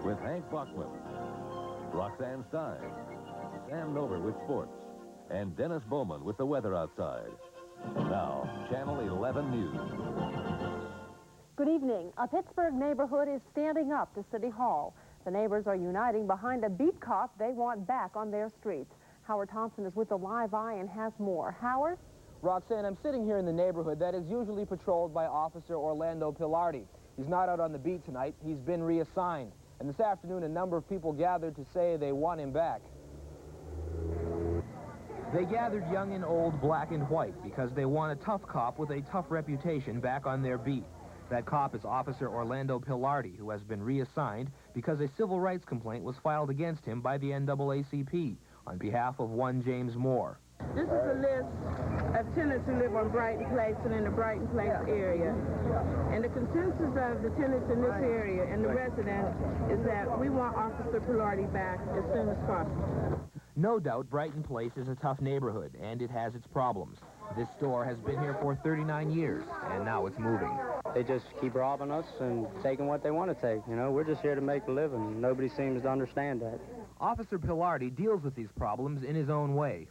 with Hank Bachman, Roxanne Stein, Sam Nover with sports, and Dennis Bowman with the weather outside. Now, Channel 11 News. Good evening. A Pittsburgh neighborhood is standing up to City Hall. The neighbors are uniting behind a beat cop they want back on their streets. Howard Thompson is with the Live Eye and has more. Howard? Roxanne, I'm sitting here in the neighborhood that is usually patrolled by Officer Orlando Pilardi. He's not out on the beat tonight. He's been reassigned. And this afternoon, a number of people gathered to say they want him back. They gathered young and old, black and white, because they want a tough cop with a tough reputation back on their beat. That cop is Officer Orlando Pilardi, who has been reassigned because a civil rights complaint was filed against him by the NAACP on behalf of one James Moore. This is a list of tenants who live on Brighton Place and in the Brighton Place area. And the consensus of the tenants in this area and the residents is that we want Officer Pilardi back as soon as possible. No doubt Brighton Place is a tough neighborhood, and it has its problems. This store has been here for 39 years, and now it's moving. They just keep robbing us and taking what they want to take. You know, we're just here to make a living. Nobody seems to understand that. Officer Pilardi deals with these problems in his own way.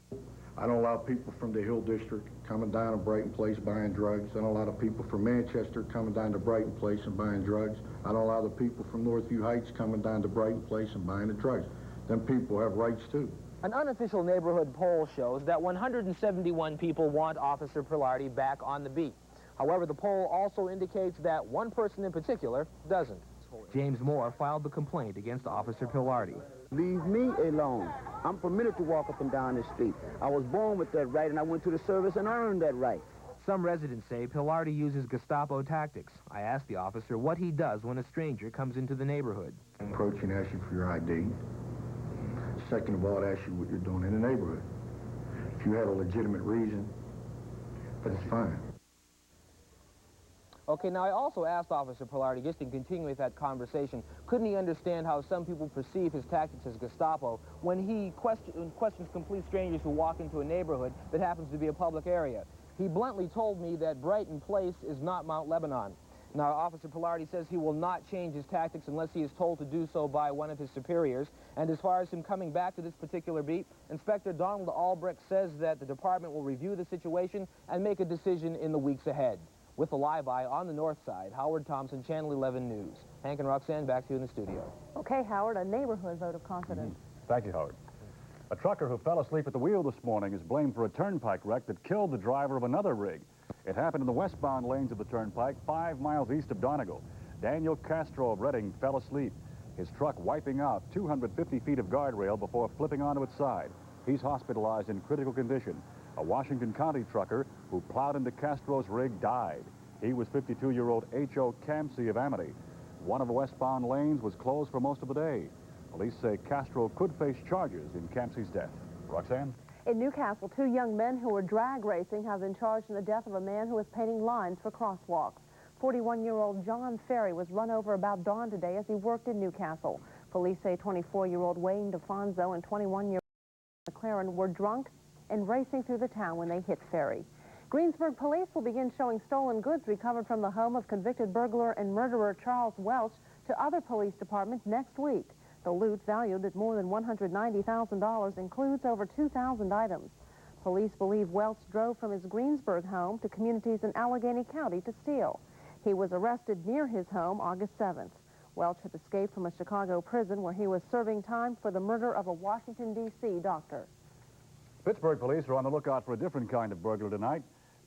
I don't allow people from the Hill District coming down to Brighton Place buying drugs. I don't allow the people from Manchester coming down to Brighton Place and buying drugs. I don't allow the people from Northview Heights coming down to Brighton Place and buying the drugs. Them people have rights too. An unofficial neighborhood poll shows that 171 people want Officer Pilardi back on the beat. However, the poll also indicates that one person in particular doesn't. James Moore filed the complaint against Officer Pilardi. Leave me alone. I'm permitted to walk up and down the street. I was born with that right, and I went to the service and earned that right. Some residents say Pilardi uses Gestapo tactics. I asked the officer what he does when a stranger comes into the neighborhood. Approach and ask you for your ID. Second of all, ask you what you're doing in the neighborhood. If you had a legitimate reason, that's fine. Okay, now I also asked Officer Pilardi, just in continuing with that conversation, couldn't he understand how some people perceive his tactics as Gestapo when he questions complete strangers who walk into a neighborhood that happens to be a public area? He bluntly told me that Brighton Place is not Mount Lebanon. Now, Officer Pilardi says he will not change his tactics unless he is told to do so by one of his superiors. And as far as him coming back to this particular beat, Inspector Donald Albrecht says that the department will review the situation and make a decision in the weeks ahead. With the Live Eye on the north side, Howard Thompson, Channel 11 News. Hank and Roxanne, back to you in the studio. Okay, Howard, a neighborhood vote of confidence. Thank you, Howard. A trucker who fell asleep at the wheel this morning is blamed for a turnpike wreck that killed the driver of another rig. It happened in the westbound lanes of the turnpike, 5 miles east of Donegal. Daniel Castro of Reading fell asleep, his truck wiping out 250 feet of guardrail before flipping onto its side. He's hospitalized in critical condition. A Washington County trucker who plowed into Castro's rig died. He was 52-year-old H.O. Campsey of Amity. One of the westbound lanes was closed for most of the day. Police say Castro could face charges in Campsey's death. Roxanne? In Newcastle, 2 young men who were drag racing have been charged in the death of a man who was painting lines for crosswalks. 41-year-old John Ferry was run over about dawn today as he worked in Newcastle. Police say 24-year-old Wayne DeFonso and 21-year-old McLaren were drunk and racing through the town when they hit Ferry. Greensburg police will begin showing stolen goods recovered from the home of convicted burglar and murderer Charles Welch to other police departments next week. The loot, valued at more than $190,000, includes over 2,000 items. Police believe Welch drove from his Greensburg home to communities in Allegheny County to steal. He was arrested near his home August 7th. Welch had escaped from a Chicago prison where he was serving time for the murder of a Washington, D.C. doctor. Pittsburgh police are on the lookout for a different kind of burglar tonight.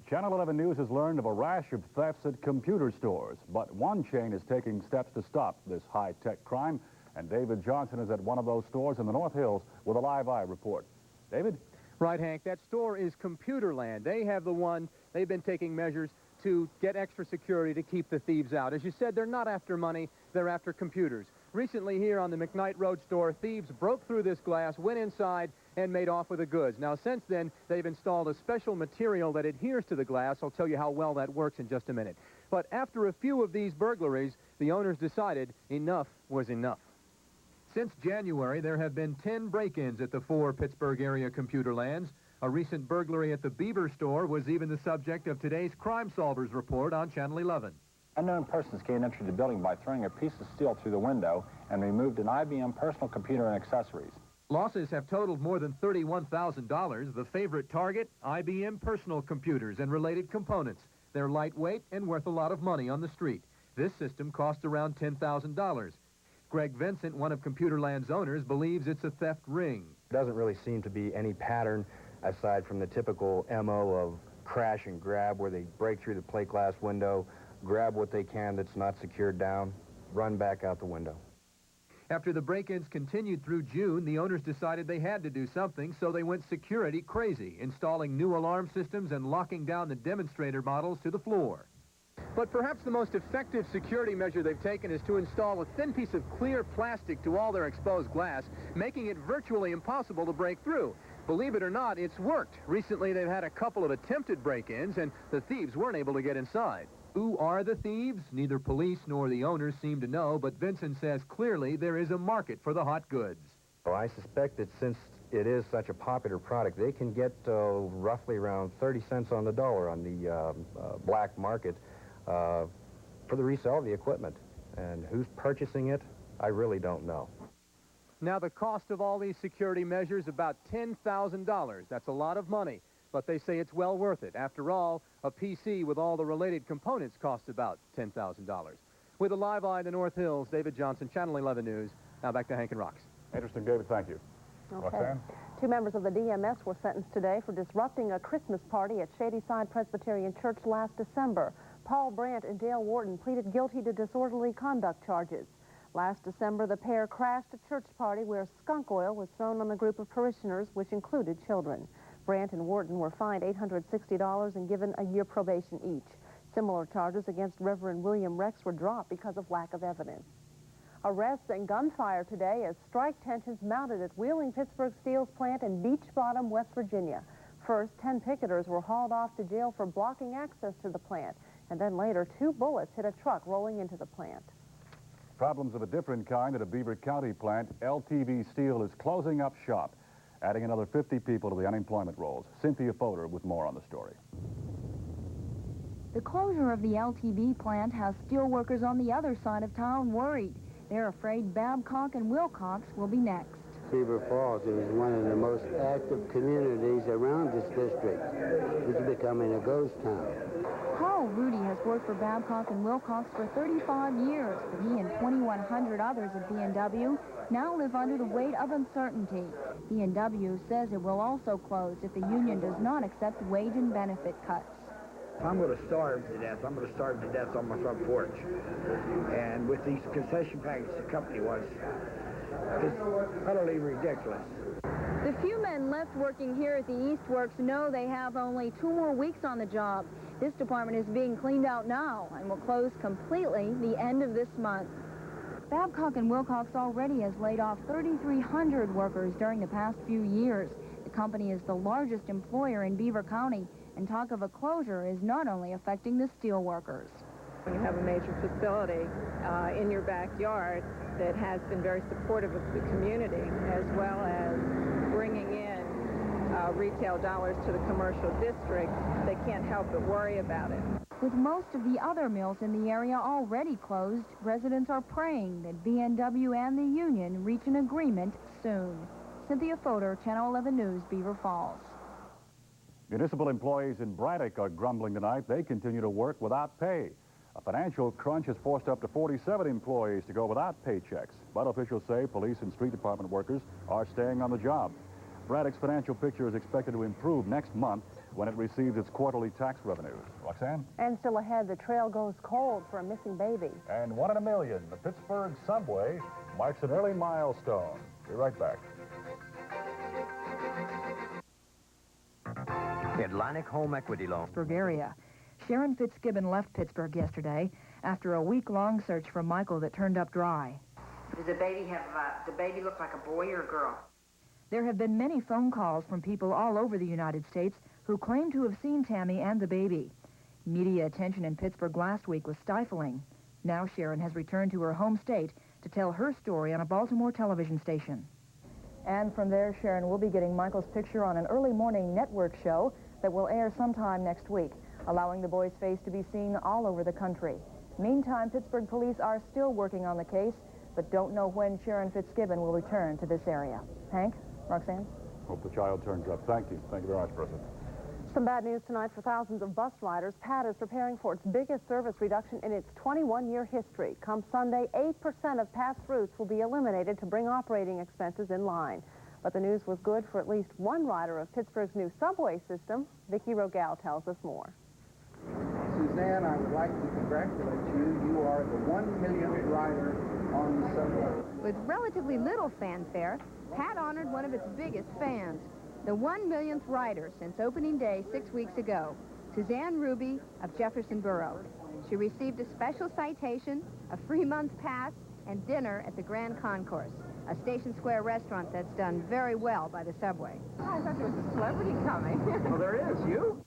Channel 11 News has learned of a rash of thefts at computer stores, but one chain is taking steps to stop this high-tech crime, and David Johnson is at one of those stores in the North Hills with a Live Eye report. David? Right, Hank. That store is Computerland. They've been taking measures to get extra security to keep the thieves out. As you said, they're not after money, they're after computers. Recently here on the McKnight Road store, thieves broke through this glass, went inside, and made off with the goods. Now, since then, they've installed a special material that adheres to the glass. I'll tell you how well that works in just a minute. But after a few of these burglaries, the owners decided enough was enough. Since January, there have been 10 break-ins at the 4 Pittsburgh area Computerlands. A recent burglary at the Beaver store was even the subject of today's Crime Solvers report on Channel 11. Unknown persons gained entry to the building by throwing a piece of steel through the window and removed an IBM personal computer and accessories. Losses have totaled more than $31,000. The favorite target, IBM personal computers and related components. They're lightweight and worth a lot of money on the street. This system cost around $10,000. Greg Vincent, one of Computerland's owners, believes it's a theft ring. There doesn't really seem to be any pattern aside from the typical MO of crash and grab, where they break through the plate glass window, grab what they can that's not secured down, run back out the window. After the break-ins continued through June, the owners decided they had to do something, so they went security crazy, installing new alarm systems and locking down the demonstrator models to the floor. But perhaps the most effective security measure they've taken is to install a thin piece of clear plastic to all their exposed glass, making it virtually impossible to break through. Believe it or not, it's worked. Recently, they've had a couple of attempted break-ins, and the thieves weren't able to get inside. Who are the thieves? Neither police nor the owners seem to know, but Vincent says clearly there is a market for the hot goods. Well, I suspect that since it is such a popular product, they can get roughly around 30 cents on the dollar on the black market for the resale of the equipment. And who's purchasing it, I really don't know. Now, the cost of all these security measures, about $10,000. That's a lot of money, but they say it's well worth it. After all, a PC with all the related components costs about $10,000. With a live eye in the North Hills, David Johnson, Channel 11 News. Now back to Hank and Rox. Interesting, David. Thank you. Okay. Roxanne? 2 members of the DMS were sentenced today for disrupting a Christmas party at Shadyside Presbyterian Church last December. Paul Brandt and Dale Wharton pleaded guilty to disorderly conduct charges. Last December, the pair crashed a church party where skunk oil was thrown on a group of parishioners, which included children. Brandt and Wharton were fined $860 and given a year probation each. Similar charges against Reverend William Rex were dropped because of lack of evidence. Arrests and gunfire today as strike tensions mounted at Wheeling Pittsburgh Steel's plant in Beach Bottom, West Virginia. First, 10 picketers were hauled off to jail for blocking access to the plant, and then later 2 bullets hit a truck rolling into the plant. Problems of a different kind at a Beaver County plant. LTV Steel is closing up shop, adding another 50 people to the unemployment rolls. Cynthia Fodor with more on the story. The closure of the LTV plant has steel workers on the other side of town worried. They're afraid Babcock and Wilcox will be next. Beaver Falls is one of the most active communities around this district. It's becoming a ghost town. Carl Rudy has worked for Babcock and Wilcox for 35 years, but he and 2,100 others at B&W now live under the weight of uncertainty. B&W says it will also close if the union does not accept wage and benefit cuts. If I'm going to starve to death, I'm going to starve to death on my front porch. And with these concession packages the company wants, it's utterly ridiculous. The few men left working here at the Eastworks know they have only 2 more weeks on the job. This department is being cleaned out now and will close completely the end of this month. Babcock and Wilcox already has laid off 3,300 workers during the past few years. The company is the largest employer in Beaver County, and talk of a closure is not only affecting the steel workers. You have a major facility in your backyard that has been very supportive of the community, as well as bringing in retail dollars to the commercial district. They can't help but worry about it. With most of the other mills in the area already closed, residents are praying that B&W and the union reach an agreement soon. Cynthia Fodor, Channel 11 News, Beaver Falls. Municipal employees in Braddock are grumbling tonight. They continue to work without pay. A financial crunch has forced up to 47 employees to go without paychecks. But officials say police and street department workers are staying on the job. Braddock's financial picture is expected to improve next month when it receives its quarterly tax revenues. Roxanne? And still ahead, the trail goes cold for a missing baby. And 1 in a million, the Pittsburgh subway marks an early milestone. Be right back. Atlantic Home Equity Loan. Pittsburgh area. Sharon Fitzgibbon left Pittsburgh yesterday after a week-long search for Michael that turned up dry. Does the baby look like a boy or a girl? There have been many phone calls from people all over the United States who claim to have seen Tammy and the baby. Media attention in Pittsburgh last week was stifling. Now Sharon has returned to her home state to tell her story on a Baltimore television station. And from there, Sharon will be getting Michael's picture on an early morning network show that will air sometime next week, allowing the boy's face to be seen all over the country. Meantime, Pittsburgh police are still working on the case. but don't know when Sharon Fitzgibbon will return to this area. Hank? Roxanne? Hope the child turns up. Thank you. Thank you very much, Brissa. Some bad news tonight for thousands of bus riders. Pat is preparing for its biggest service reduction in its 21-year history. Come Sunday, 8% of Pat's routes will be eliminated to bring operating expenses in line. But the news was good for at least one rider of Pittsburgh's new subway system. Vicki Rogel tells us more. Suzanne, I would like to congratulate you. You are the 1 millionth rider on the subway. With relatively little fanfare, Pat honored one of its biggest fans, the 1 millionth rider since opening day 6 weeks ago, Suzanne Ruby of Jefferson Borough. She received a special citation, a free month pass, and dinner at the Grand Concourse, a Station Square restaurant that's done very well by the subway. I thought there was a celebrity coming. Well, there is. You?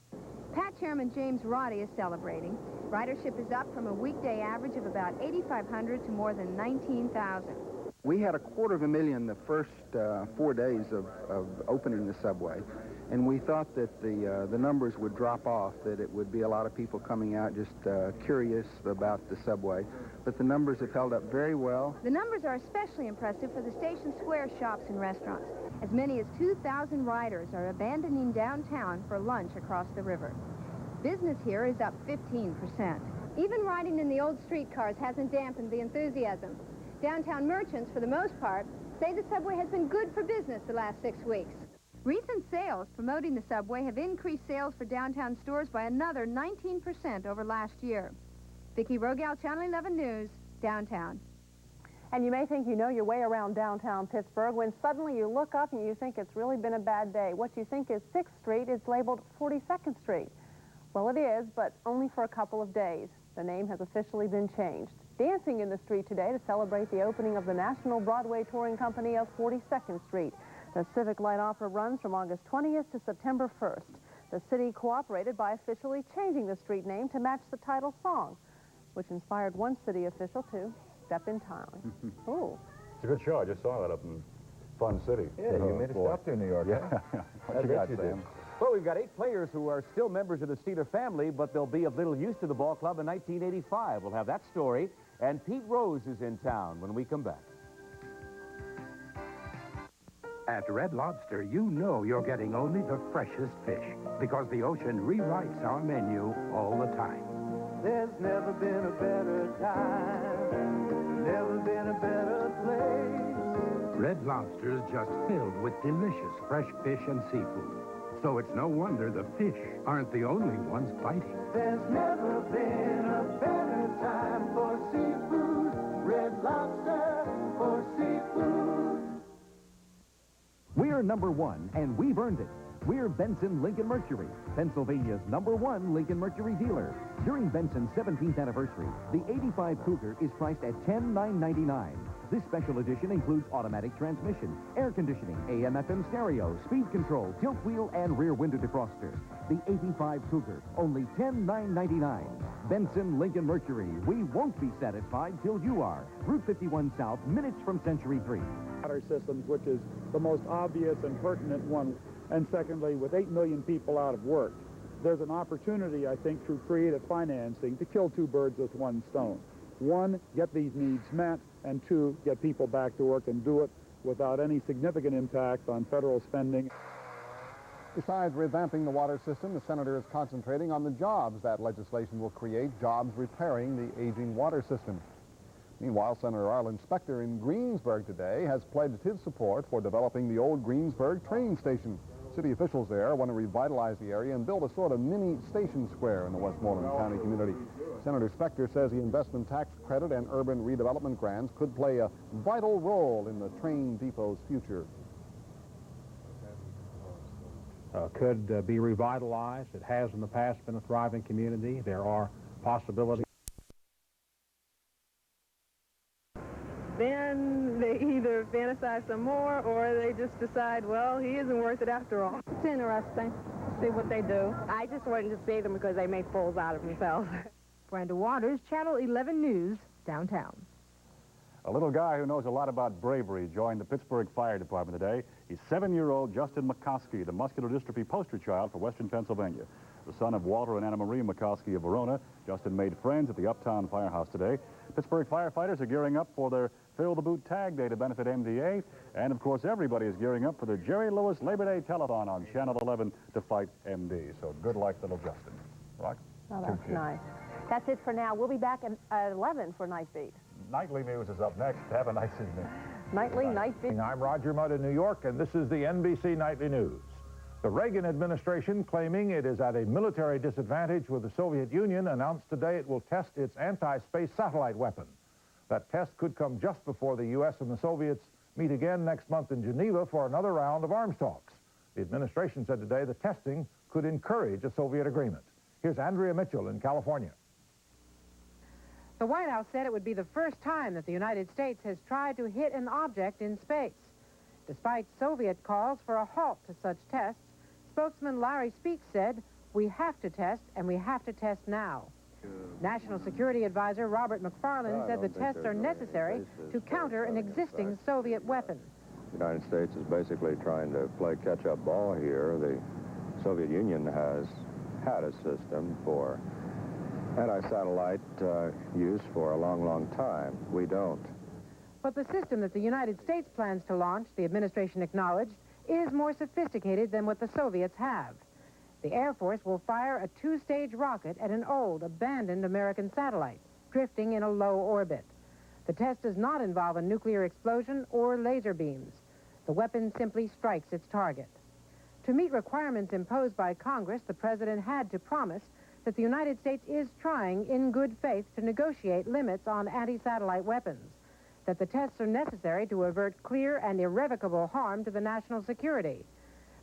Pat Chairman James Roddy is celebrating. Ridership is up from a weekday average of about 8,500 to more than 19,000. We had 250,000 the first 4 days of opening the subway, and we thought that the numbers would drop off, that it would be a lot of people coming out just curious about the subway. But the numbers have held up very well. The numbers are especially impressive for the Station Square shops and restaurants. As many as 2,000 riders are abandoning downtown for lunch across the river. Business here is up 15%. Even riding in the old streetcars hasn't dampened the enthusiasm. Downtown merchants, for the most part, say the subway has been good for business the last 6 weeks. Recent sales promoting the subway have increased sales for downtown stores by another 19% over last year. Vicki Rogel, Channel 11 News, downtown. And you may think you know your way around downtown Pittsburgh when suddenly you look up and you think it's really been a bad day. What you think is 6th Street is labeled 42nd Street. Well, it is, but only for a couple of days. The name has officially been changed. Dancing in the street today to celebrate the opening of the National Broadway Touring Company of 42nd Street. The Civic Light Opera runs from August 20th to September 1st. The city cooperated by officially changing the street name to match the title song, which inspired one city official to step in time. Ooh. It's a good show. I just saw that up in Fun City. Yeah, you made a stop to New York. Yeah. Huh? What you got, Sam? Well, we've got 8 players who are still members of the Steeler family, but they'll be of little use to the ball club in 1985. We'll have that story, and Pete Rose is in town when we come back. At Red Lobster, you know you're getting only the freshest fish, because the ocean rewrites our menu all the time. There's never been a better time, never been a better place. Red Lobster's just filled with delicious fresh fish and seafood. So it's no wonder the fish aren't the only ones biting. There's never been a better time for seafood. Red Lobster for seafood. We're #1, and we've earned it. We're Benson Lincoln Mercury, Pennsylvania's #1 Lincoln Mercury dealer. During Benson's 17th anniversary, the 85 Cougar is priced at $10,999. This special edition includes automatic transmission, air conditioning, AM/FM stereo, speed control, tilt wheel, and rear window defroster. The 85 Cougar, only $10,999. Benson Lincoln Mercury. We won't be satisfied till you are. Route 51 South, minutes from Century 3. Water systems, which is the most obvious and pertinent one. And secondly, with 8 million people out of work, there's an opportunity, I think, through creative financing to kill 2 birds with 1 stone. 1, get these needs met, and 2, get people back to work and do it without any significant impact on federal spending. Besides revamping the water system, the senator is concentrating on the jobs that legislation will create, jobs repairing the aging water system. Meanwhile, Senator Arlen Specter in Greensburg today has pledged his support for developing the old Greensburg train station. City officials there want to revitalize the area and build a sort of mini station square in the Westmoreland County community. Senator Specter says the investment tax credit and urban redevelopment grants could play a vital role in the train depot's future. Could be revitalized. It has in the past been a thriving community. There are possibilities. Then they either fantasize some more or they just decide, well, he isn't worth it after all. It's interesting to see what they do. I just wanted to see them because they make fools out of themselves. Brenda Waters, Channel 11 News, downtown. A little guy who knows a lot about bravery joined the Pittsburgh Fire Department today. He's 7-year-old Justin McCoskey, the muscular dystrophy poster child for Western Pennsylvania. The son of Walter and Anna Marie McCoskey of Verona, Justin made friends at the Uptown Firehouse today. Pittsburgh firefighters are gearing up for their Fill the Boot Tag Day to benefit MDA. And, of course, everybody is gearing up for the Jerry Lewis Labor Day Telethon on Channel 11 to fight MD. So good luck, little Justin. Rock? Oh, that's nice. That's it for now. We'll be back at 11 for Night Beat. Nightly News is up next. Have a nice evening. Nightly Night Beat. I'm Roger Mudd in New York, and this is the NBC Nightly News. The Reagan administration, claiming it is at a military disadvantage with the Soviet Union, announced today it will test its anti-space satellite weapon. That test could come just before the U.S. and the Soviets meet again next month in Geneva for another round of arms talks. The administration said today the testing could encourage a Soviet agreement. Here's Andrea Mitchell in California. The White House said it would be the first time that the United States has tried to hit an object in space. Despite Soviet calls for a halt to such tests, spokesman Larry Speake said, "We have to test, and we have to test now." National Security Advisor Robert McFarlane said the tests are necessary to counter an existing Soviet weapon. The United States is basically trying to play catch-up ball here. The Soviet Union has had a system for anti-satellite use for a long, long time. We don't. But the system that the United States plans to launch, the administration acknowledged, is more sophisticated than what the Soviets have. The Air Force will fire a two-stage rocket at an old, abandoned American satellite, drifting in a low orbit. The test does not involve a nuclear explosion or laser beams. The weapon simply strikes its target. To meet requirements imposed by Congress, the president had to promise that the United States is trying in good faith to negotiate limits on anti-satellite weapons, that the tests are necessary to avert clear and irrevocable harm to the national security,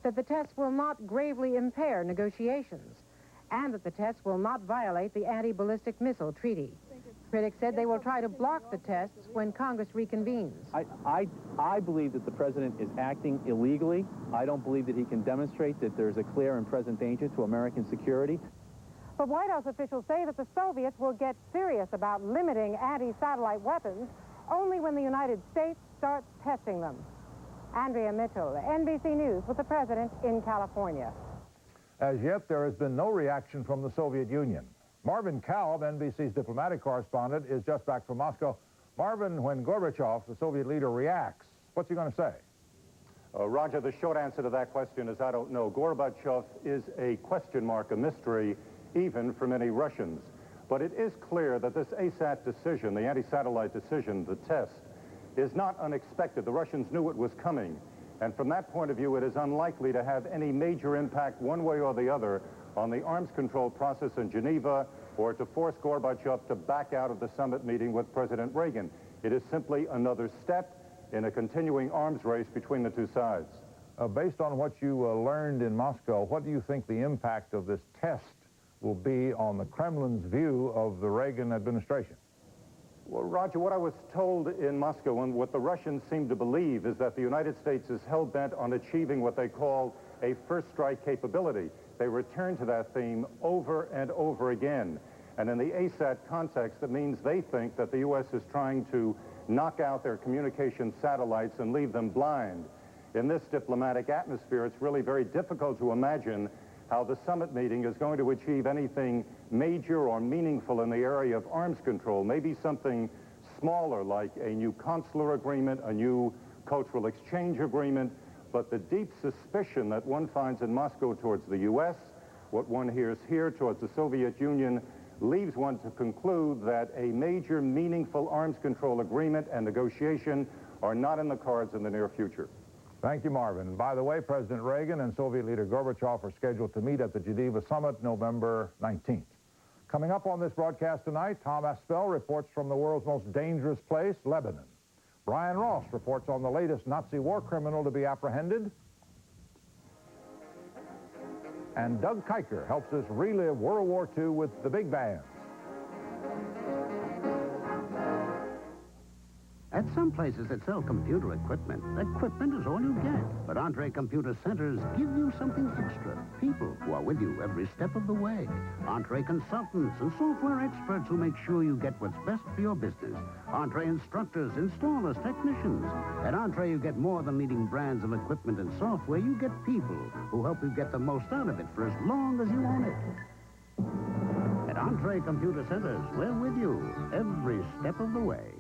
that the tests will not gravely impair negotiations, and that the tests will not violate the anti-ballistic missile treaty. Critics said they will try to block the tests when Congress reconvenes. I believe that the president is acting illegally. I don't believe that he can demonstrate that there's a clear and present danger to American security. But White House officials say that the Soviets will get serious about limiting anti-satellite weapons only when the United States starts testing them. Andrea Mitchell, NBC News, with the president in California. As yet, there has been no reaction from the Soviet Union. Marvin Kalb, NBC's diplomatic correspondent, is just back from Moscow. Marvin, when Gorbachev, the Soviet leader, reacts, what's he going to say? Roger, the short answer to that question is I don't know. Gorbachev is a question mark, a mystery, even for many Russians. But it is clear that this ASAT decision, the anti-satellite decision, the test, is not unexpected. The Russians knew it was coming. And from that point of view, it is unlikely to have any major impact one way or the other on the arms control process in Geneva or to force Gorbachev to back out of the summit meeting with President Reagan. It is simply another step in a continuing arms race between the two sides. Based on what you learned in Moscow, what do you think the impact of this test will be on the Kremlin's view of the Reagan administration? Well, Roger, what I was told in Moscow and what the Russians seem to believe is that the United States is hell-bent on achieving what they call a first strike capability. They return to that theme over and over again. And in the ASAT context, it means they think that the U.S. is trying to knock out their communication satellites and leave them blind. In this diplomatic atmosphere, it's really very difficult to imagine how the summit meeting is going to achieve anything major or meaningful in the area of arms control, maybe something smaller like a new consular agreement, a new cultural exchange agreement, but the deep suspicion that one finds in Moscow towards the U.S., what one hears here towards the Soviet Union, leaves one to conclude that a major meaningful arms control agreement and negotiation are not in the cards in the near future. Thank you, Marvin. By the way, President Reagan and Soviet leader Gorbachev are scheduled to meet at the Geneva Summit November 19th. Coming up on this broadcast tonight, Tom Aspell reports from the world's most dangerous place, Lebanon. Brian Ross reports on the latest Nazi war criminal to be apprehended. And Doug Kiker helps us relive World War II with the big band. At some places that sell computer equipment is all you get. But Entree Computer Centers give you something extra. People who are with you every step of the way. Entree consultants and software experts who make sure you get what's best for your business. Entree instructors, installers, technicians. At Entree, you get more than leading brands of equipment and software. You get people who help you get the most out of it for as long as you own it. At Entree Computer Centers, we're with you every step of the way.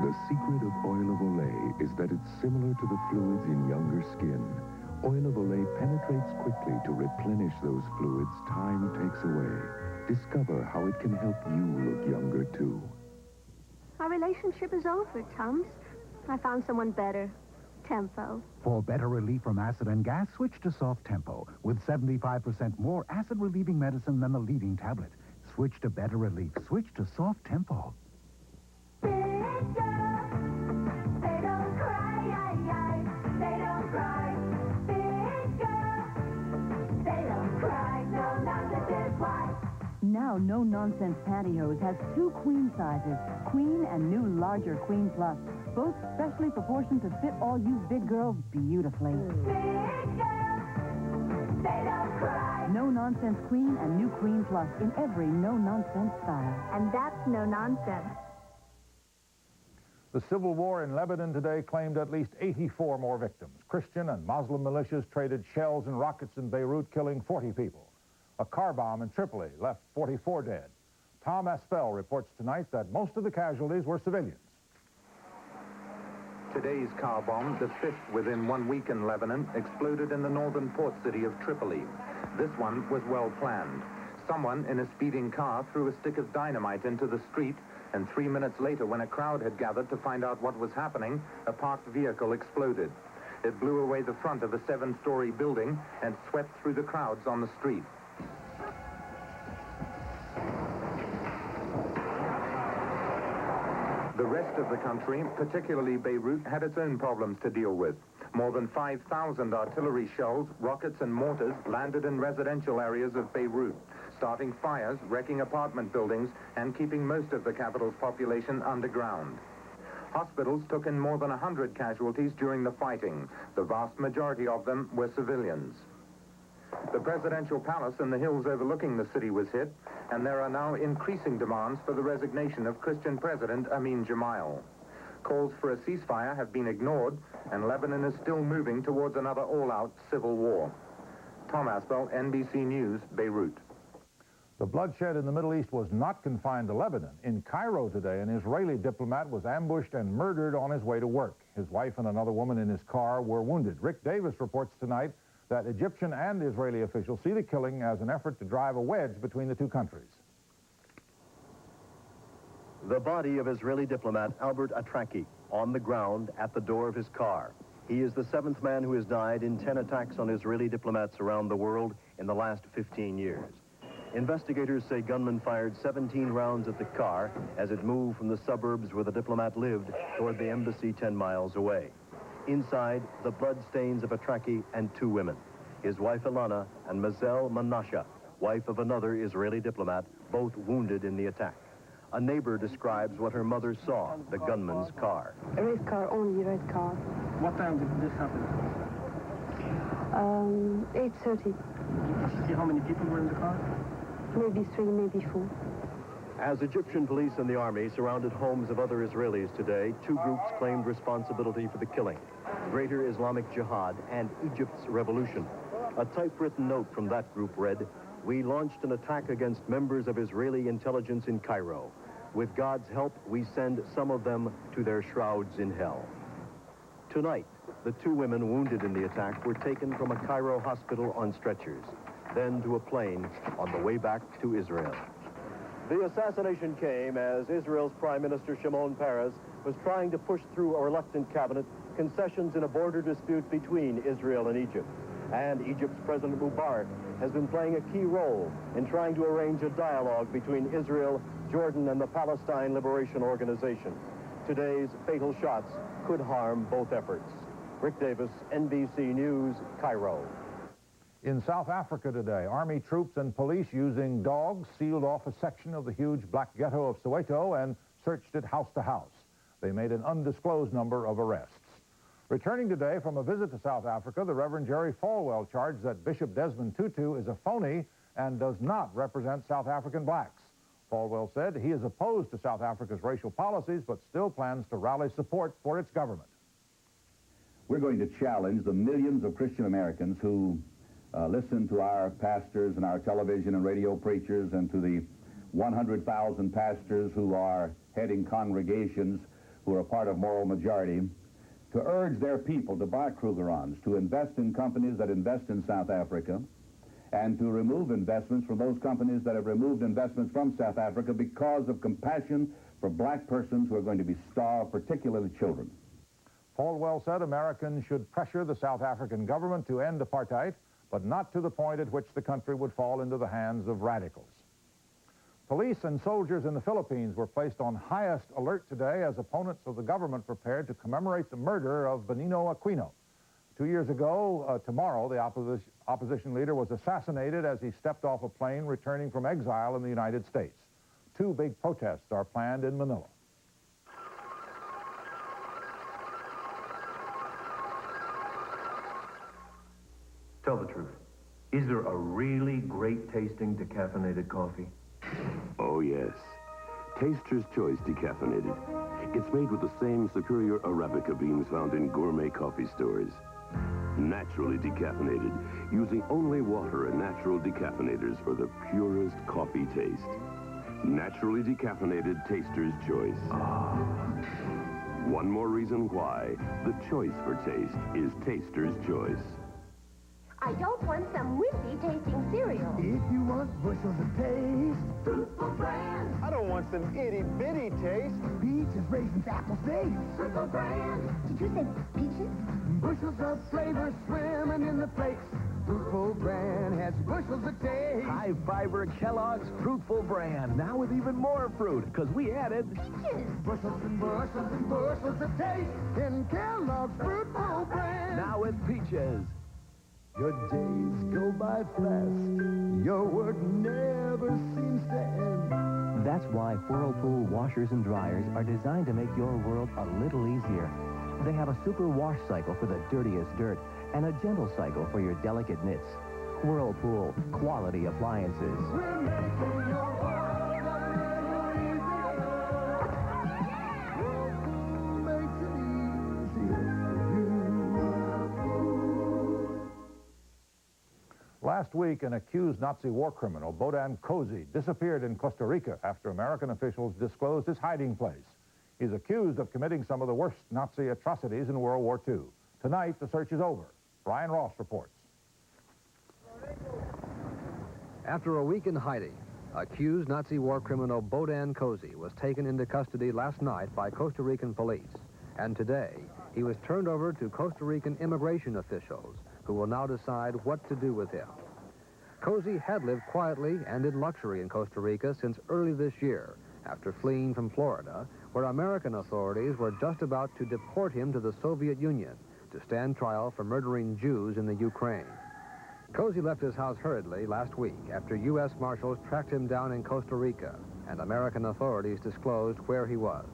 The secret of oil of Olay is that it's similar to the fluids in younger skin. Oil of Olay penetrates quickly to replenish those fluids time takes away. Discover how it can help you look younger, too. Our relationship is over, Tums. I found someone better. Tempo. For better relief from acid and gas, switch to Soft Tempo with 75% more acid-relieving medicine than the leading tablet. Switch to better relief. Switch to Soft Tempo. Big girl, they don't cry, they don't cry. Big girl, they don't cry, no nonsense is why. Now, No Nonsense Pantyhose has 2 queen sizes, Queen and new larger Queen Plus, both specially proportioned to fit all you big girls beautifully. Big girl, they don't cry. No Nonsense Queen and new Queen Plus in every No Nonsense style. And that's no nonsense. The civil war in Lebanon today claimed at least 84 more victims. Christian and Muslim militias traded shells and rockets in Beirut, killing 40 people. A car bomb in Tripoli left 44 dead. Tom Aspell reports tonight that most of the casualties were civilians. Today's car bomb, the 5th within 1 week in Lebanon, exploded in the northern port city of Tripoli. This one was well planned. Someone in a speeding car threw a stick of dynamite into the street, and 3 minutes later, when a crowd had gathered to find out what was happening, a parked vehicle exploded. It blew away the front of a 7-story building and swept through the crowds on the street. The rest of the country, particularly Beirut, had its own problems to deal with. More than 5,000 artillery shells, rockets and mortars landed in residential areas of Beirut, starting fires, wrecking apartment buildings, and keeping most of the capital's population underground. Hospitals took in more than 100 casualties during the fighting. The vast majority of them were civilians. The presidential palace in the hills overlooking the city was hit, and there are now increasing demands for the resignation of Christian President Amin Gemayel. Calls for a ceasefire have been ignored, and Lebanon is still moving towards another all-out civil war. Tom Aspell, NBC News, Beirut. The bloodshed in the Middle East was not confined to Lebanon. In Cairo today, an Israeli diplomat was ambushed and murdered on his way to work. His wife and another woman in his car were wounded. Rick Davis reports tonight that Egyptian and Israeli officials see the killing as an effort to drive a wedge between the two countries. The body of Israeli diplomat Albert Atraki on the ground at the door of his car. He is the 7th man who has died in 10 attacks on Israeli diplomats around the world in the last 15 years. Investigators say gunmen fired 17 rounds at the car as it moved from the suburbs where the diplomat lived toward the embassy 10 miles away. Inside, the bloodstains of Atraki and 2 women, his wife Ilana and Mazel Manasha, wife of another Israeli diplomat, both wounded in the attack. A neighbor describes what her mother saw, the gunman's car. A red car, only red car. What time did this happen? 8:30. Did you see how many people were in the car? Maybe 3, maybe 4. As Egyptian police and the army surrounded homes of other Israelis today, 2 groups claimed responsibility for the killing: Greater Islamic Jihad and Egypt's Revolution. A typewritten note from that group read, "We launched an attack against members of Israeli intelligence in Cairo. With God's help, we send some of them to their shrouds in hell." Tonight, the 2 women wounded in the attack were taken from a Cairo hospital on stretchers, then to a plane on the way back to Israel. The assassination came as Israel's Prime Minister Shimon Peres was trying to push through a reluctant cabinet concessions in a border dispute between Israel and Egypt. And Egypt's President Mubarak has been playing a key role in trying to arrange a dialogue between Israel, Jordan, and the Palestine Liberation Organization. Today's fatal shots could harm both efforts. Rick Davis, NBC News, Cairo. In South Africa today, army troops and police using dogs sealed off a section of the huge black ghetto of Soweto and searched it house to house. They made an undisclosed number of arrests. Returning today from a visit to South Africa, the Reverend Jerry Falwell charged that Bishop Desmond Tutu is a phony and does not represent South African blacks. Falwell said he is opposed to South Africa's racial policies, but still plans to rally support for its government. We're going to challenge the millions of Christian Americans who listen to our pastors and our television and radio preachers, and to the 100,000 pastors who are heading congregations who are a part of moral majority, to urge their people to buy Krugerrands, to invest in companies that invest in South Africa, and to remove investments from those companies that have removed investments from South Africa because of compassion for black persons who are going to be starved, particularly children. Falwell said Americans should pressure the South African government to end apartheid, but not to the point at which the country would fall into the hands of radicals. Police and soldiers in the Philippines were placed on highest alert today as opponents of the government prepared to commemorate the murder of Benigno Aquino. 2 years ago, tomorrow, the opposition leader was assassinated as he stepped off a plane returning from exile in the United States. 2 big protests are planned in Manila. Tell the truth. Is there a really great tasting decaffeinated coffee? Oh, yes. Taster's Choice Decaffeinated. It's made with the same superior Arabica beans found in gourmet coffee stores. Naturally decaffeinated, using only water and natural decaffeinators for the purest coffee taste. Naturally decaffeinated Taster's Choice. One more reason why the choice for taste is Taster's Choice. I don't want some wimpy tasting cereal. If you want bushels of taste, Fruitful Brand. I don't want some itty-bitty taste. Peaches, raisins, apples, figs. Fruitful Brand. Did you say peaches? Bushels of flavor swimming in the flakes. Fruitful Brand has bushels of taste. High fiber Kellogg's Fruitful Brand. Now with even more fruit, because we added peaches. Bushels and bushels and bushels of taste in Kellogg's Fruitful Brand. Now with peaches. Your days go by fast. Your work never seems to end. That's why Whirlpool washers and dryers are designed to make your world a little easier. They have a super wash cycle for the dirtiest dirt and a gentle cycle for your delicate knits. Whirlpool, quality appliances. We're making your world a little easier. Whirlpool makes it easier. Last week, an accused Nazi war criminal, Bohdan Kozy, disappeared in Costa Rica after American officials disclosed his hiding place. He's accused of committing some of the worst Nazi atrocities in World War II. Tonight, the search is over. Brian Ross reports. After a week in hiding, accused Nazi war criminal Bohdan Kozy was taken into custody last night by Costa Rican police. And today, he was turned over to Costa Rican immigration officials, who will now decide what to do with him. Kozy had lived quietly and in luxury in Costa Rica since early this year, after fleeing from Florida, where American authorities were just about to deport him to the Soviet Union to stand trial for murdering Jews in the Ukraine. Kozy left his house hurriedly last week after U.S. Marshals tracked him down in Costa Rica, and American authorities disclosed where he was.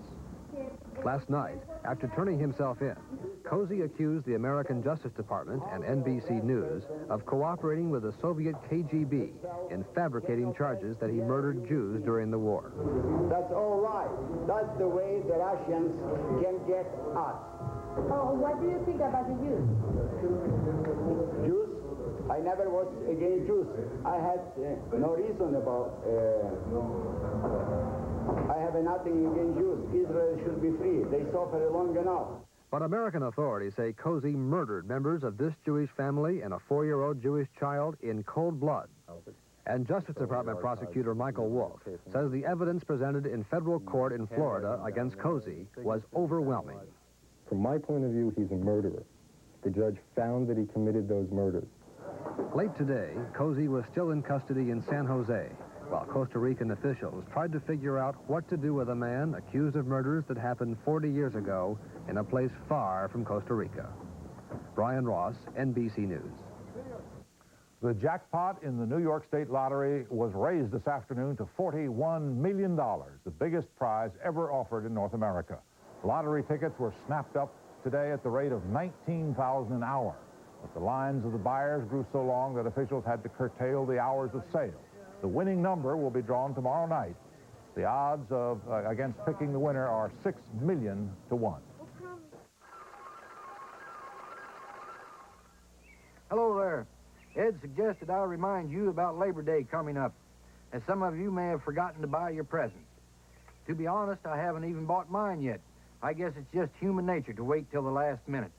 Last night, after turning himself in, Kozy accused the American Justice Department and NBC News of cooperating with the Soviet KGB in fabricating charges that he murdered Jews during the war. That's all right. That's the way the Russians can get us. Oh, what do you think about the Jews? Jews? I never was against Jews. I had no reason about... I have nothing against Jews. Israel should be free. They suffer long enough. But American authorities say Kozy murdered members of this Jewish family and a 4-year-old Jewish child in cold blood. And Justice Department prosecutor Michael Wolf says the evidence presented in federal court in Florida against Kozy was overwhelming. From my point of view, he's a murderer. The judge found that he committed those murders. Late today, Kozy was still in custody in San Jose, while Costa Rican officials tried to figure out what to do with a man accused of murders that happened 40 years ago in a place far from Costa Rica. Brian Ross, NBC News. The jackpot in the New York State Lottery was raised this afternoon to $41 million, the biggest prize ever offered in North America. Lottery tickets were snapped up today at the rate of $19,000 an hour. But the lines of the buyers grew so long that officials had to curtail the hours of sale. The winning number will be drawn tomorrow night. The odds against picking the winner are 6 million to 1. Hello there. Ed suggested I remind you about Labor Day coming up, as some of you may have forgotten to buy your presents. To be honest, I haven't even bought mine yet, I guess it's just human nature to wait till the last minute.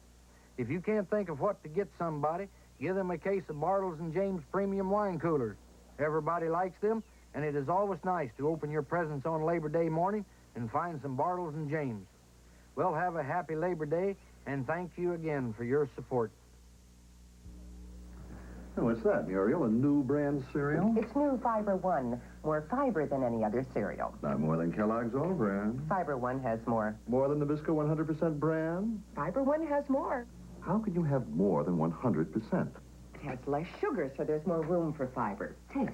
If you can't think of what to get somebody, give them a case of Bartles and James premium wine coolers. Everybody likes them, and it is always nice to open your presents on Labor Day morning and find some Bartles and James. Well, have a happy Labor Day, and thank you again for your support. Oh, what's that, Muriel? A new brand cereal? It's new Fiber One. More fiber than any other cereal. Not more than Kellogg's All brand. Fiber One has more. More than Nabisco 100% brand? Fiber One has more. How could you have more than 100%? It has less sugar, so there's more room for fiber. Taste.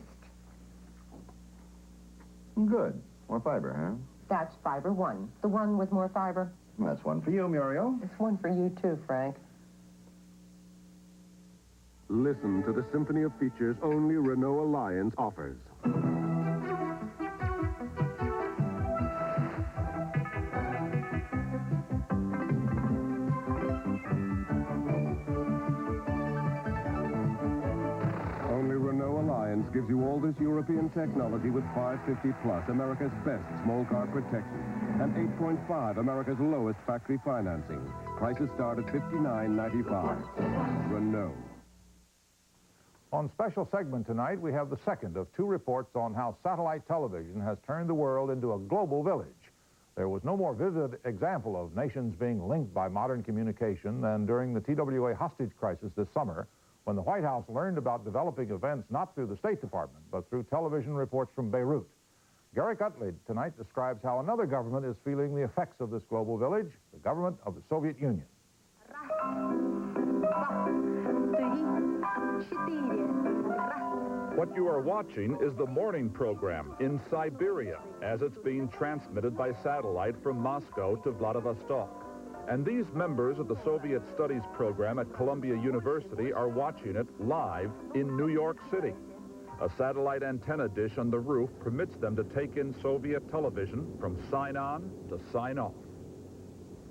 Good. More fiber, huh? That's Fiber One. The one with more fiber. That's one for you, Muriel. It's one for you, too, Frank. Listen to the symphony of features only Renault Alliance offers. Only Renault Alliance gives you all this European technology with 550 Plus, America's best small car protection, and 8.5, America's lowest factory financing. Prices start at $59.95. Renault. On special segment tonight, we have the second of two reports on how satellite television has turned the world into a global village. There was no more vivid example of nations being linked by modern communication than during the TWA hostage crisis this summer, when the White House learned about developing events not through the State Department, but through television reports from Beirut. Garrick Utley tonight describes how another government is feeling the effects of this global village, the government of the Soviet Union. What you are watching is the morning program in Siberia, as it's being transmitted by satellite from Moscow to Vladivostok. And these members of the Soviet Studies program at Columbia University are watching it live in New York City. A satellite antenna dish on the roof permits them to take in Soviet television from sign on to sign off.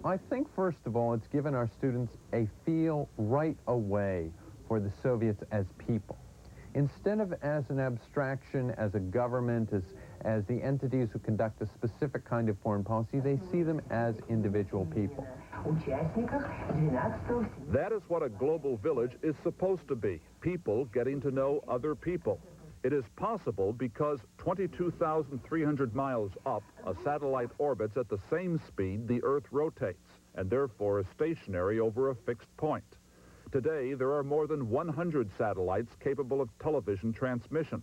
I think, first of all, it's given our students a feel right away for the Soviets as people. Instead of as an abstraction, as a government, as the entities who conduct a specific kind of foreign policy, they see them as individual people. That is what a global village is supposed to be, people getting to know other people. It is possible because 22,300 miles up, a satellite orbits at the same speed the Earth rotates, and therefore is stationary over a fixed point. Today, there are more than 100 satellites capable of television transmission.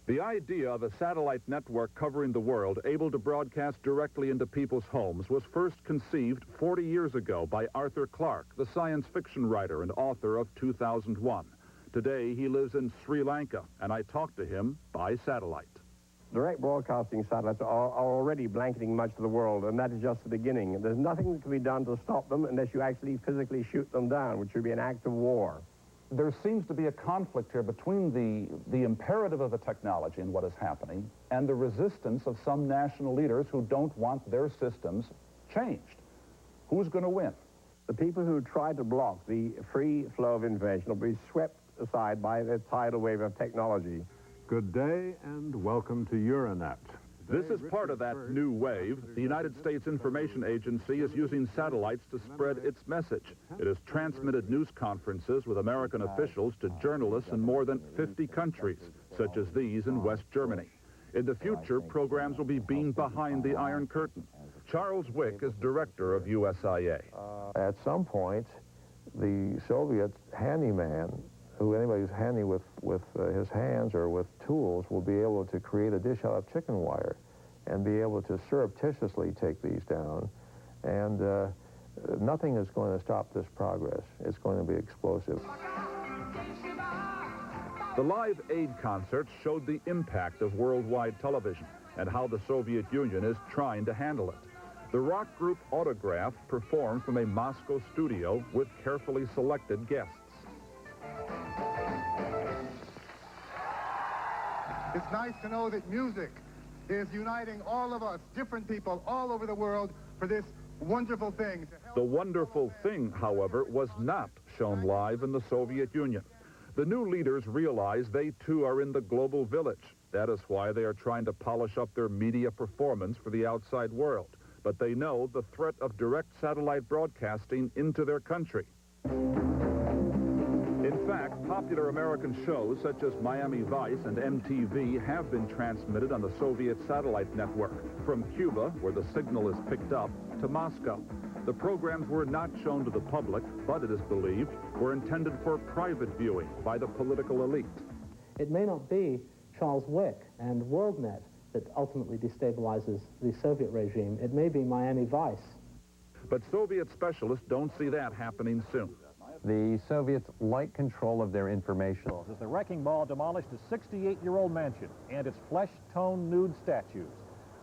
The idea of a satellite network covering the world able to broadcast directly into people's homes was first conceived 40 years ago by Arthur Clarke, the science fiction writer and author of 2001. Today, he lives in Sri Lanka, and I talked to him by satellite. Direct broadcasting satellites are already blanketing much of the world, and that is just the beginning. There's nothing that can be done to stop them unless you actually physically shoot them down, which would be an act of war. There seems to be a conflict here between the imperative of the technology and what is happening and the resistance of some national leaders who don't want their systems changed. Who's going to win? The people who try to block the free flow of information will be swept aside by the tidal wave of technology. Good day and welcome to Euronet. This is part of that new wave. The United States Information Agency is using satellites to spread its message. It has transmitted news conferences with American officials to journalists in more than 50 countries, such as these in West Germany. In the future, programs will be beamed behind the Iron Curtain. Charles Wick is director of USIA. At some point, the Soviet handyman, anybody who's handy with his hands or with tools, will be able to create a dish out of chicken wire and be able to surreptitiously take these down. And nothing is going to stop this progress. It's going to be explosive. The Live Aid concerts showed the impact of worldwide television and how the Soviet Union is trying to handle it. The rock group Autograph performed from a Moscow studio with carefully selected guests. It's nice to know that music is uniting all of us, different people all over the world, for this wonderful thing. The wonderful thing, however, was not shown live in the Soviet Union. The new leaders realize they too are in the global village. That is why they are trying to polish up their media performance for the outside world, but they know the threat of direct satellite broadcasting into their country. In fact, popular American shows such as Miami Vice and MTV have been transmitted on the Soviet satellite network, from Cuba, where the signal is picked up, to Moscow. The programs were not shown to the public, but it is believed were intended for private viewing by the political elite. It may not be Charles Wick and WorldNet that ultimately destabilizes the Soviet regime. It may be Miami Vice. But Soviet specialists don't see that happening soon. The Soviets like control of their information. As the wrecking ball demolished a 68-year-old mansion and its flesh-toned nude statues.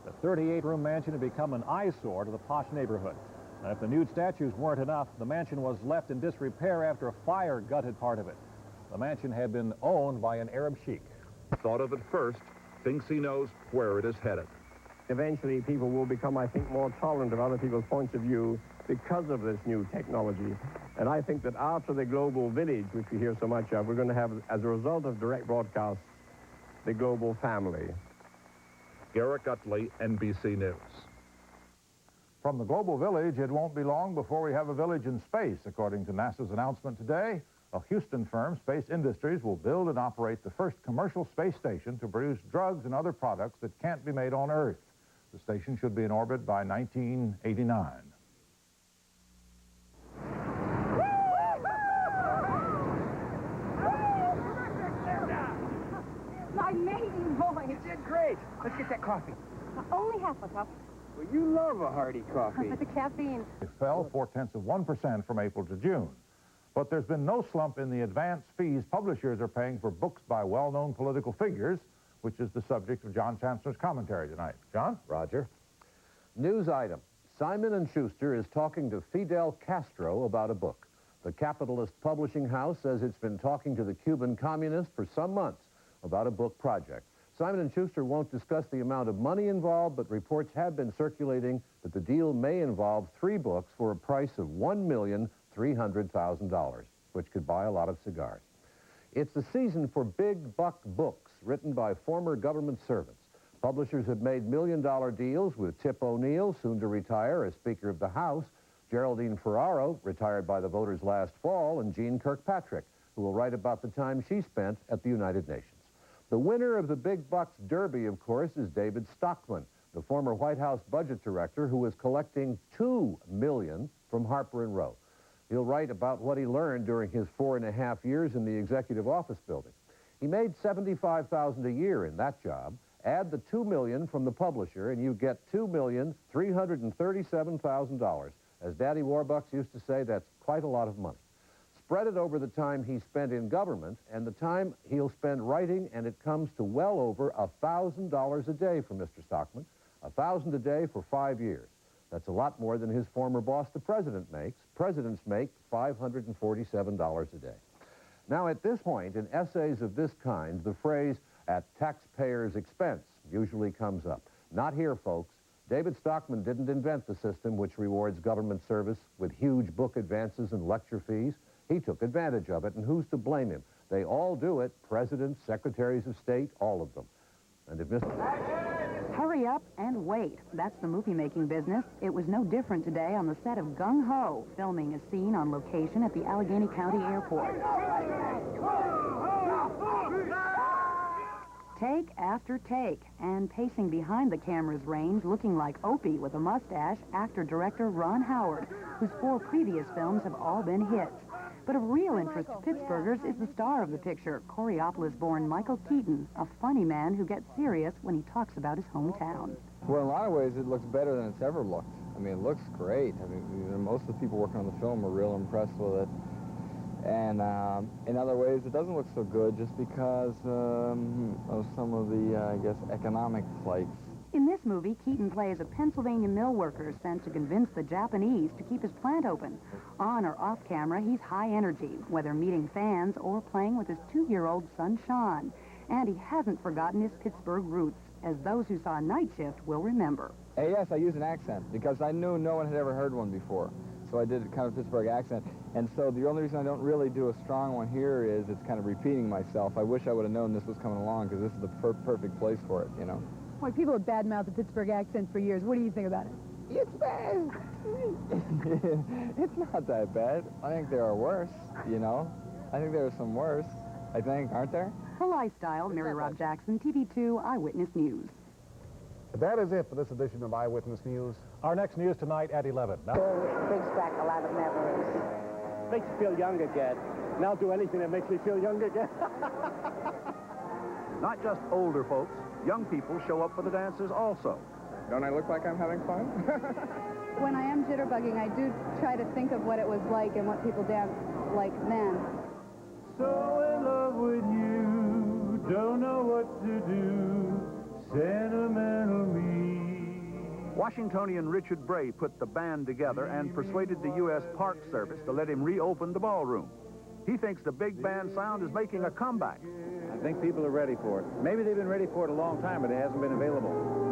The 38-room mansion had become an eyesore to the posh neighborhood. Now, if the nude statues weren't enough, the mansion was left in disrepair after a fire gutted part of it. The mansion had been owned by an Arab sheik. Thought of it first, thinks he knows where it is headed. Eventually, people will become, I think, more tolerant of other people's points of view because of this new technology. And I think that after the global village, which we hear so much of, we're going to have, as a result of direct broadcasts, the global family. Garrett Utley, NBC News. From the global village, it won't be long before we have a village in space. According to NASA's announcement today, a Houston firm, Space Industries, will build and operate the first commercial space station to produce drugs and other products that can't be made on Earth. The station should be in orbit by 1989. My maiden voice. You did great. Let's get that coffee. Only half a cup. Well, you love a hearty coffee. But the caffeine. It fell 0.4% from April to June. But there's been no slump in the advance fees publishers are paying for books by well-known political figures, which is the subject of John Chancellor's commentary tonight. John? Roger. News item. Simon & Schuster is talking to Fidel Castro about a book. The capitalist publishing house says it's been talking to the Cuban communist for some months about a book project. Simon & Schuster won't discuss the amount of money involved, but reports have been circulating that the deal may involve 3 books for a price of $1,300,000, which could buy a lot of cigars. It's the season for big buck books written by former government servants. Publishers have made million-dollar deals with Tip O'Neill, soon to retire as Speaker of the House, Geraldine Ferraro, retired by the voters last fall, and Jean Kirkpatrick, who will write about the time she spent at the United Nations. The winner of the Big Bucks Derby, of course, is David Stockman, the former White House budget director who was collecting $2 million from Harper & Row. He'll write about what he learned during his 4.5 years in the executive office building. He made $75,000 a year in that job. Add the $2 million from the publisher, and you get $2,337,000. As Daddy Warbucks used to say, that's quite a lot of money. Spread it over the time he spent in government and the time he'll spend writing, and it comes to well over $1,000 a day for Mr. Stockman. $1,000 a day for 5 years. That's a lot more than his former boss, the president, makes. Presidents make $547 a day. Now, at this point, in essays of this kind, the phrase, "at taxpayers' expense," usually comes up. Not here, folks. David Stockman didn't invent the system which rewards government service with huge book advances and lecture fees. He took advantage of it, and who's to blame him? They all do it, presidents, secretaries of state, all of them. And if Mr. Hurry up and wait. That's the movie-making business. It was no different today on the set of Gung Ho, filming a scene on location at the Allegheny County Airport. Take after take, and pacing behind the camera's range, looking like Opie with a mustache, actor-director Ron Howard, whose 4 previous films have all been hits. But of real interest to Pittsburghers is the star of the picture, Coriopolis-born Michael Keaton, a funny man who gets serious when he talks about his hometown. Well, in a lot of ways, it looks better than it's ever looked. I mean, it looks great. I mean, most of the people working on the film are real impressed with it. And in other ways, it doesn't look so good just because of some of the, I guess, economic plights. In this movie, Keaton plays a Pennsylvania mill worker sent to convince the Japanese to keep his plant open. On or off camera, he's high energy, whether meeting fans or playing with his 2-year-old son, Sean. And he hasn't forgotten his Pittsburgh roots, as those who saw Night Shift will remember. Yes, I use an accent because I knew no one had ever heard one before. So I did kind of a Pittsburgh accent. And so the only reason I don't really do a strong one here is it's kind of repeating myself. I wish I would have known this was coming along because this is the perfect place for it, you know. Well, people have bad-mouthed the Pittsburgh accent for years. What do you think about it? It's bad. It's not that bad. I think there are worse, you know. I think there are some worse. I think, aren't there? For Lifestyle, Mary Rob Jackson, TV2 Eyewitness News. That is it for this edition of Eyewitness News. Our next news tonight at 11. Now, Brings back a lot of memories. Makes you feel young again. And I'll do anything that makes me feel young again. Not just older folks, young people show up for the dances also. Don't I look like I'm having fun? When I am jitterbugging, I do try to think of what it was like and what people danced like then. So in love with you, don't know what to do, sentimental me. Washingtonian Richard Bray put the band together and persuaded the U.S. Park Service to let him reopen the ballroom. He thinks the big band sound is making a comeback. I think people are ready for it. Maybe they've been ready for it a long time, but it hasn't been available.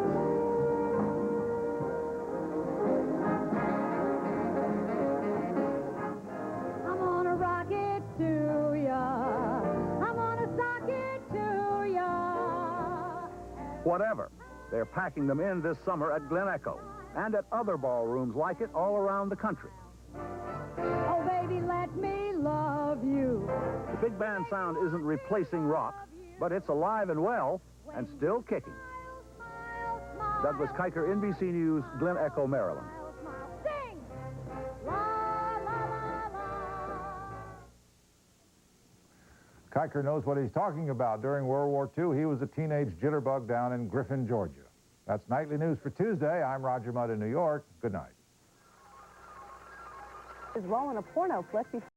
Whatever. They're packing them in this summer at Glen Echo and at other ballrooms like it all around the country. Oh, baby, let me love you. The big band sound isn't replacing rock, but it's alive and well and still kicking. Douglas Kiker, NBC News, Glen Echo, Maryland. Kiker knows what he's talking about. During World War II, he was a teenage jitterbug down in Griffin, Georgia. That's Nightly News for Tuesday. I'm Roger Mudd in New York. Good night. Is rolling a porno flick before